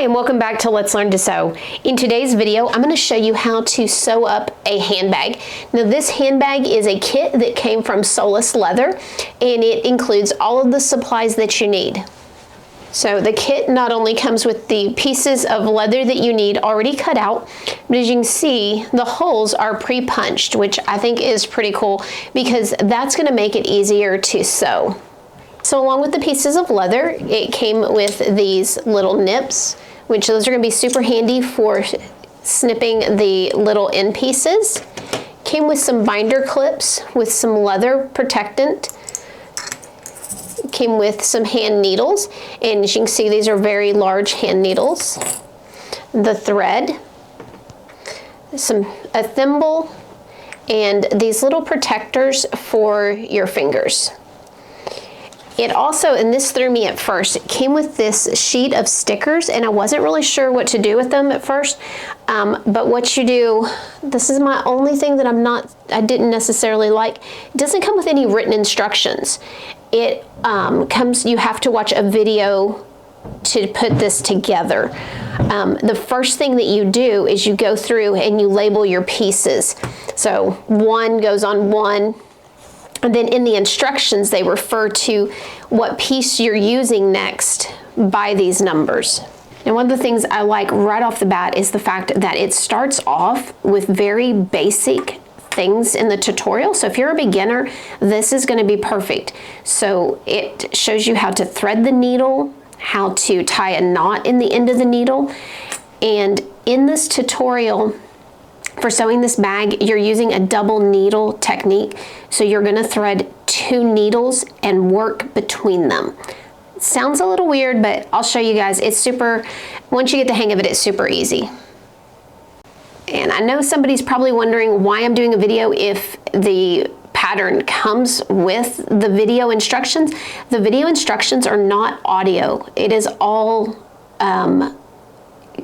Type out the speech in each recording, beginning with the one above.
Hi, and welcome back to Let's Learn to Sew. In today's video, I'm going to show you how to sew up a handbag. Now, this handbag is a kit that came from Solace Leather, and it includes all of the supplies that you need. So the kit not only comes with the pieces of leather that you need already cut out, but as you can see, the holes are pre-punched, which I think is pretty cool because that's going to make it easier to sew. So along with the pieces of leather, it came with these little nips, which those are going to be super handy for snipping the little end pieces. Came with some binder clips with some leather protectant. Came with some hand needles, and as you can see, these are very large hand needles. The thread, a thimble, and these little protectors for your fingers. It also, and this threw me at first, it came with this sheet of stickers, and I wasn't really sure what to do with them at first. But what you do, this is my only thing that I didn't necessarily like. It doesn't come with any written instructions. It you have to watch a video to put this together. The first thing that you do is you go through and you label your pieces. So one goes on one. And then in the instructions, they refer to what piece you're using next by these numbers. And one of the things I like right off the bat is the fact that it starts off with very basic things in the tutorial. So if you're a beginner, this is going to be perfect. So it shows you how to thread the needle, how to tie a knot in the end of the needle. And in this tutorial, for sewing this bag, you're using a double needle technique. So you're going to thread 2 needles and work between them. Sounds a little weird, but I'll show you guys. It's super, once you get the hang of it, it's super easy. And I know somebody's probably wondering why I'm doing a video if the pattern comes with the video instructions. The video instructions are not audio. It is all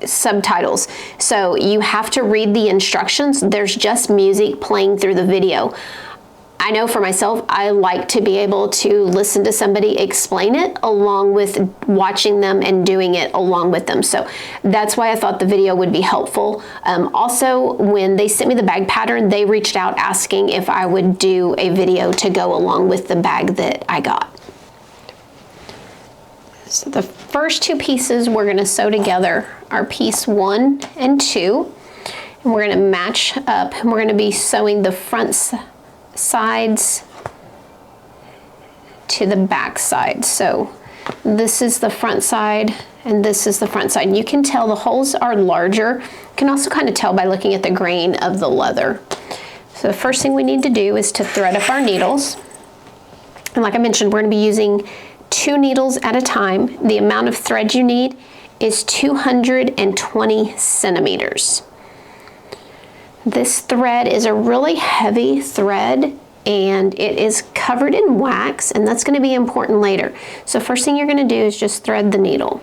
subtitles. So you have to read the instructions. There's just music playing through the video. I know for myself, I like to be able to listen to somebody explain it along with watching them and doing it along with them. So that's why I thought the video would be helpful. Also, when they sent me the bag pattern, they reached out asking if I would do a video to go along with the bag that I got. So the first 2 pieces we're going to sew together are piece 1 and 2. And we're going to match up, and we're going to be sewing the front sides to the back side. So this is the front side and this is the front side. And you can tell the holes are larger. You can also kind of tell by looking at the grain of the leather. So the first thing we need to do is to thread up our needles. And like I mentioned, we're going to be using 2 needles at a time. The amount of thread you need is 220 centimeters. This thread is a really heavy thread, and it is covered in wax, and that's going to be important later. So first thing you're going to do is just thread the needle.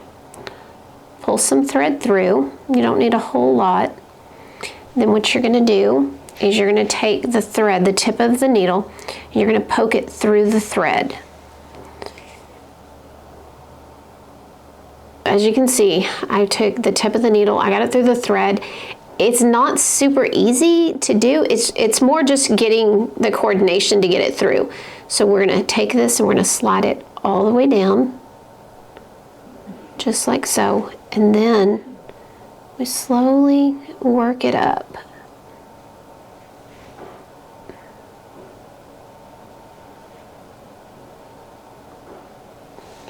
Pull some thread through. You don't need a whole lot. Then what you're going to do is you're going to take the thread, the tip of the needle, and you're going to poke it through the thread. As you can see, I took the tip of the needle, I got it through the thread. It's not super easy to do. It's more just getting the coordination to get it through. So we're going to take this and we're going to slide it all the way down, just like so. And then we slowly work it up.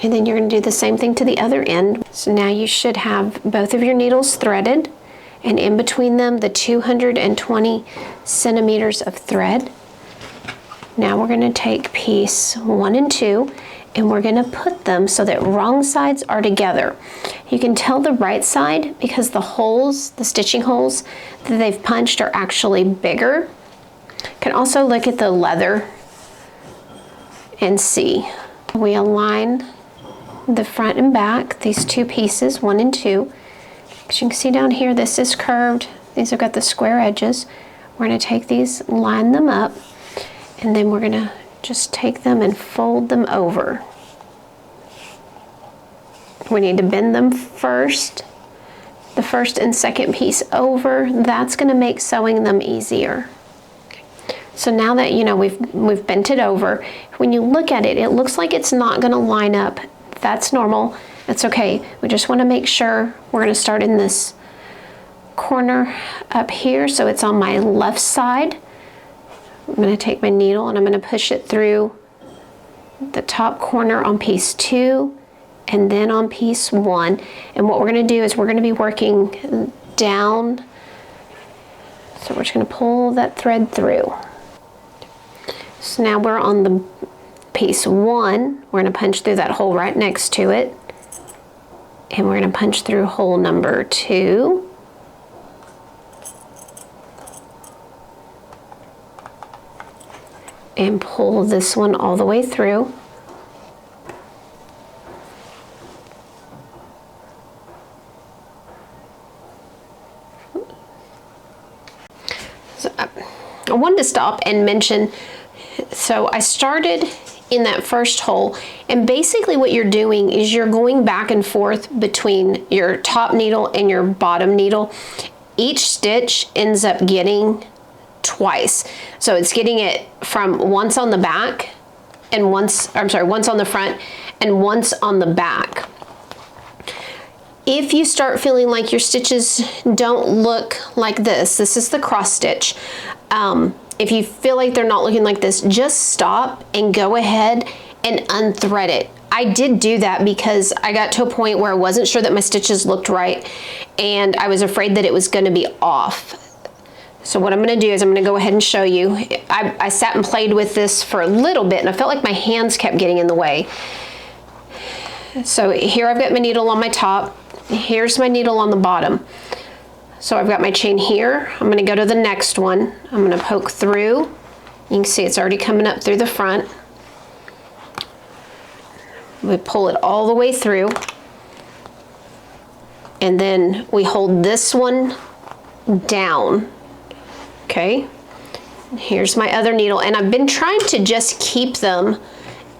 And then you're going to do the same thing to the other end. So now you should have both of your needles threaded, and in between them the 220 centimeters of thread. Now we're going to take piece 1 and 2 and we're going to put them so that wrong sides are together. You can tell the right side because the holes, the stitching holes that they've punched are actually bigger. You can also look at the leather and see. We align the front and back, these 2 pieces, 1 and 2. As you can see down here, this is curved. These have got the square edges. We're going to take these, line them up, and then we're going to just take them and fold them over. We need to bend them first the first and second piece over. That's going to make sewing them easier. Okay. So now that you know we've bent it over, when you look at it, it looks like it's not going to line up. That's normal. It's okay. We just want to make sure. We're going to start in this corner up here, so it's on my left side. I'm going to take my needle and I'm going to push it through the top corner on piece 2 and then on piece 1. And what we're going to do is we're going to be working down. So we're just going to pull that thread through. So now we're on the piece 1. We're going to punch through that hole right next to it. And we're going to punch through hole number 2. And pull this one all the way through. So I wanted to stop and mention, so I started in that first hole, and basically what you're doing is you're going back and forth between your top needle and your bottom needle. Each stitch ends up getting twice. So it's getting it from once on the back and once on the front and once on the back. If you start feeling like your stitches don't look like this is the cross stitch. If you feel like they're not looking like this, just stop and go ahead and unthread it. I did do that because I got to a point where I wasn't sure that my stitches looked right and I was afraid that it was going to be off. So what I'm going to do is I'm going to go ahead and show you. I sat and played with this for a little bit and I felt like my hands kept getting in the way. So here I've got my needle on my top. Here's my needle on the bottom. So I've got my chain here. I'm going to go to the next one. I'm going to poke through. You can see it's already coming up through the front. We pull it all the way through. And then we hold this one down. Okay, here's my other needle, and I've been trying to just keep them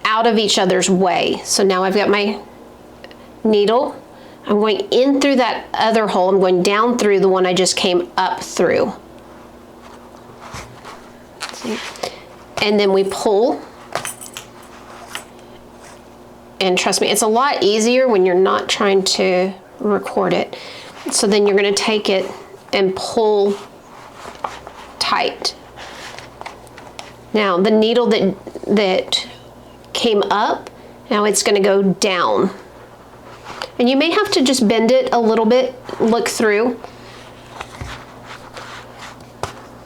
out of each other's way. So now I've got my needle. I'm going in through that other hole. I'm going down through the one I just came up through. See? And then we pull. And trust me, it's a lot easier when you're not trying to record it. So then you're going to take it and pull tight. Now the needle that came up, now it's going to go down. And you may have to just bend it a little bit, look through,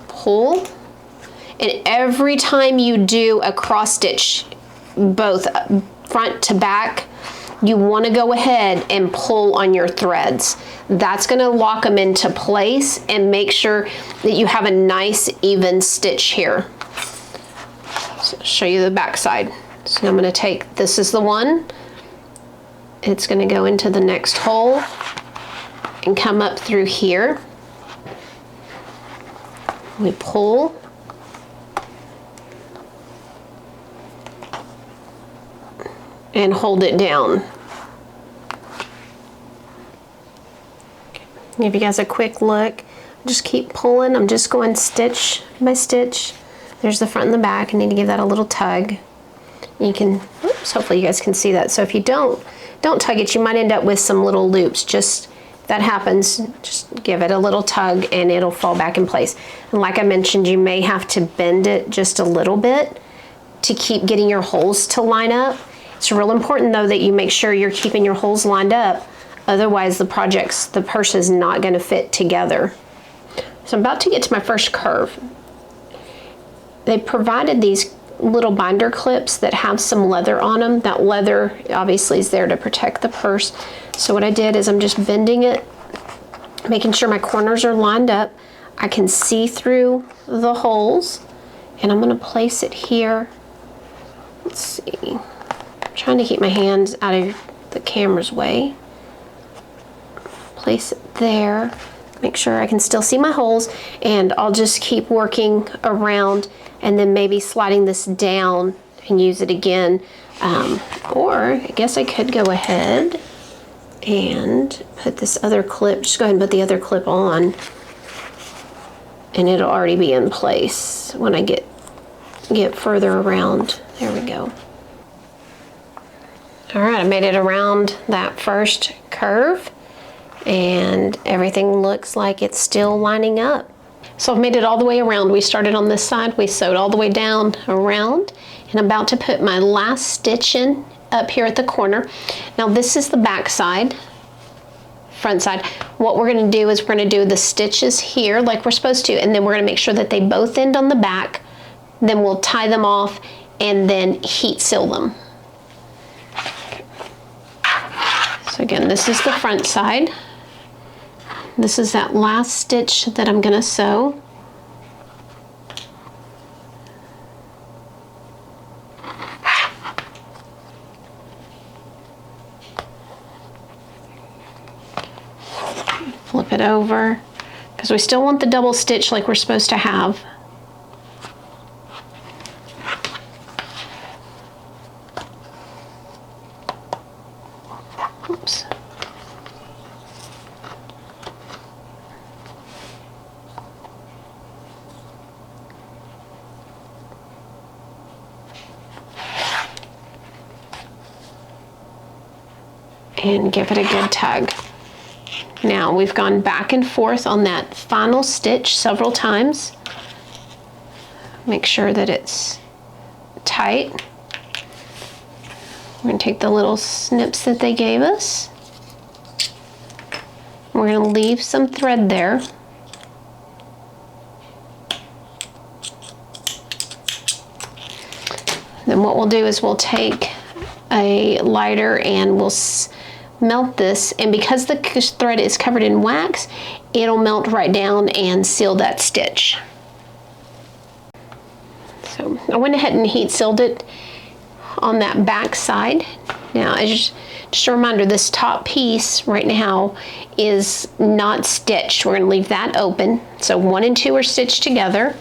pull, and every time you do a cross stitch, both front to back, you want to go ahead and pull on your threads. That's going to lock them into place and make sure that you have a nice even stitch here. So I'll show you the back side. So I'm going to take, this is the one. It's going to go into the next hole and come up through here. We pull. And hold it down. Give you guys a quick look. Just keep pulling. I'm just going stitch by stitch. There's the front and the back. I need to give that a little tug. You can, oops, hopefully you guys can see that. So if you don't tug it, you might end up with some little loops. Just, if that happens, just give it a little tug and it'll fall back in place. And like I mentioned, you may have to bend it just a little bit to keep getting your holes to line up. It's real important though that you make sure you're keeping your holes lined up. Otherwise the purse is not going to fit together. So I'm about to get to my first curve. They provided these little binder clips that have some leather on them. That leather obviously is there to protect the purse. So what I did is I'm just bending it, making sure my corners are lined up. I can see through the holes, and I'm going to place it here. Let's see. I'm trying to keep my hands out of the camera's way. Place it there. Make sure I can still see my holes, and I'll just keep working around and then maybe sliding this down and use it again. Or I guess I could go ahead and put this other clip, just go ahead and put the other clip on, and it'll already be in place when I get further around. There we go. All right, I made it around that first curve, and everything looks like it's still lining up. So I've made it all the way around. We started on this side, we sewed all the way down around, and I'm about to put my last stitch in up here at the corner. Now this is the back side, front side. What we're gonna do is we're gonna do the stitches here like we're supposed to, and then we're gonna make sure that they both end on the back. Then we'll tie them off and then heat seal them. So again, this is the front side. This is that last stitch that I'm gonna sew. Flip it over, because we still want the double stitch like we're supposed to have. Oops. And give it a good tug. Now we've gone back and forth on that final stitch several times. Make sure that it's tight. We're going to take the little snips that they gave us. We're going to leave some thread there. Then what we'll do is we'll take a lighter and we'll melt this, and because the thread is covered in wax, it'll melt right down and seal that stitch. So I went ahead and heat sealed it on that back side. Now, just a reminder, this top piece right now is not stitched. We're going to leave that open. So 1 and 2 are stitched together.